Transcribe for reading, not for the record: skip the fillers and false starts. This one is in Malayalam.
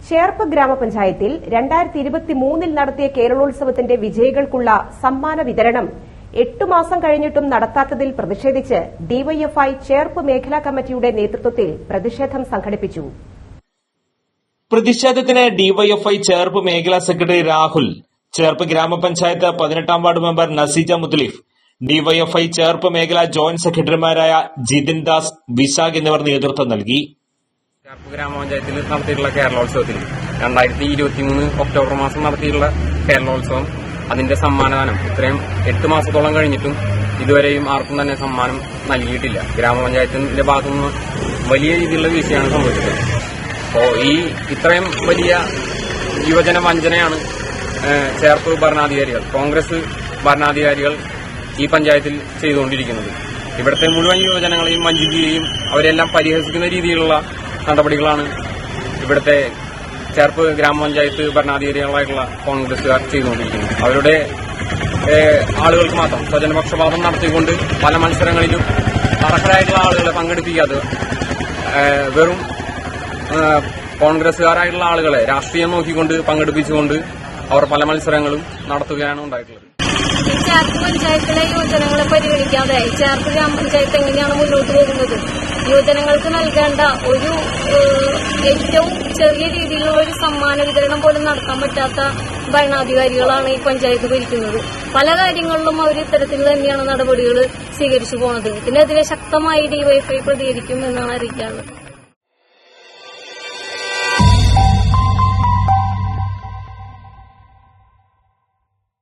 ചേർപ്പ് ഗ്രാമപഞ്ചായത്തിൽ 2023 നടത്തിയ കേരളോത്സവത്തിന്റെ വിജയികൾക്കുള്ള സമ്മാന വിതരണം 8 മാസം കഴിഞ്ഞിട്ടും നടത്താത്തതിൽ പ്രതിഷേധിച്ച് ഡിവൈഎഫ്ഐ ചേർപ്പ് മേഖലാ കമ്മിറ്റിയുടെ നേതൃത്വത്തിൽ പ്രതിഷേധം സംഘടിപ്പിച്ചു. പ്രതിഷേധത്തിന് ഡിവൈഎഫ്ഐ ചേർപ്പ് മേഖലാ സെക്രട്ടറി രാഹുൽ, ചേർപ്പ് ഗ്രാമപഞ്ചായത്ത് 18-ാം ward member Naseeja Muthalif, DYFI Cherpu മേഖലാ ജോയിന്റ് സെക്രട്ടറിമാരായ ജിതിൻ ദാസ്, വിശാഖ് എന്നിവർ നേതൃത്വം നൽകി. ചേർപ്പ് ഗ്രാമപഞ്ചായത്തിൽ നടത്തിയിട്ടുള്ള കേരളോത്സവത്തിൽ 2023 ഒക്ടോബർ മാസം നടത്തിയിട്ടുള്ള കേരളോത്സവം, അതിന്റെ സമ്മാനദാനം ഇത്രയും 8 മാസത്തോളം കഴിഞ്ഞിട്ടും ഇതുവരെയും ആർക്കും തന്നെ സമ്മാനം നൽകിയിട്ടില്ല. ഗ്രാമപഞ്ചായത്തിന്റെ ഭാഗത്തുനിന്ന് വലിയ രീതിയിലുള്ള വീഴ്ചയാണ് സംഭവിച്ചത്. അപ്പോൾ ഈ ഇത്രയും വലിയ യുവജന വഞ്ചനയാണ് ചേർപ്പ് ഭരണാധികാരികൾ, കോൺഗ്രസ് ഭരണാധികാരികൾ ഈ പഞ്ചായത്തിൽ ചെയ്തുകൊണ്ടിരിക്കുന്നത്. ഇവിടുത്തെ മുഴുവൻ യുവജനങ്ങളെയും വഞ്ചിക്കുകയും അവരെല്ലാം പരിഹസിക്കുന്ന രീതിയിലുള്ള നടപടികളാണ് ഇവിടുത്തെ ചേർപ്പ് ഗ്രാമപഞ്ചായത്ത് ഭരണാധികാരികളായിട്ടുള്ള കോൺഗ്രസുകാർ ചെയ്തുകൊണ്ടിരിക്കുന്നത്. അവരുടെ ആളുകൾക്ക് മാത്രം സ്വജനപക്ഷപാതം നടത്തിക്കൊണ്ട് പല മത്സരങ്ങളിലും അർഹരായിട്ടുള്ള ആളുകളെ പങ്കെടുപ്പിക്കാതെ വെറും കോൺഗ്രസുകാരായിട്ടുള്ള ആളുകളെ രാഷ്ട്രീയം നോക്കിക്കൊണ്ട് പങ്കെടുപ്പിച്ചുകൊണ്ട് അവർ പല മത്സരങ്ങളും നടത്തുകയാണ് ഉണ്ടായിട്ടുള്ളത്. ചേർപ്പ് പഞ്ചായത്തിലെ യുവജനങ്ങളെ പരിഗണിക്കാതെ ചേർപ്പ് ഗ്രാമപഞ്ചായത്ത് എങ്ങനെയാണ് മുന്നോട്ട് പോകുന്നത്? യുവജനങ്ങൾക്ക് നൽകേണ്ട ഒരു ഏറ്റവും ചെറിയ രീതിയിലുള്ള ഒരു സമ്മാന വിതരണം പോലും നടത്താൻ പറ്റാത്ത ഭരണാധികാരികളാണ് ഈ പഞ്ചായത്ത് ഭരിക്കുന്നത്. പല കാര്യങ്ങളിലും അവർ ഇത്തരത്തിൽ തന്നെയാണ് നടപടികൾ സ്വീകരിച്ചു പോകുന്നത്. ഇതിനെതിരെ ശക്തമായി ഡിവൈഎഫ്ഐ പ്രതികരിക്കും എന്നാണ് അറിയിക്കാറുള്ളത്.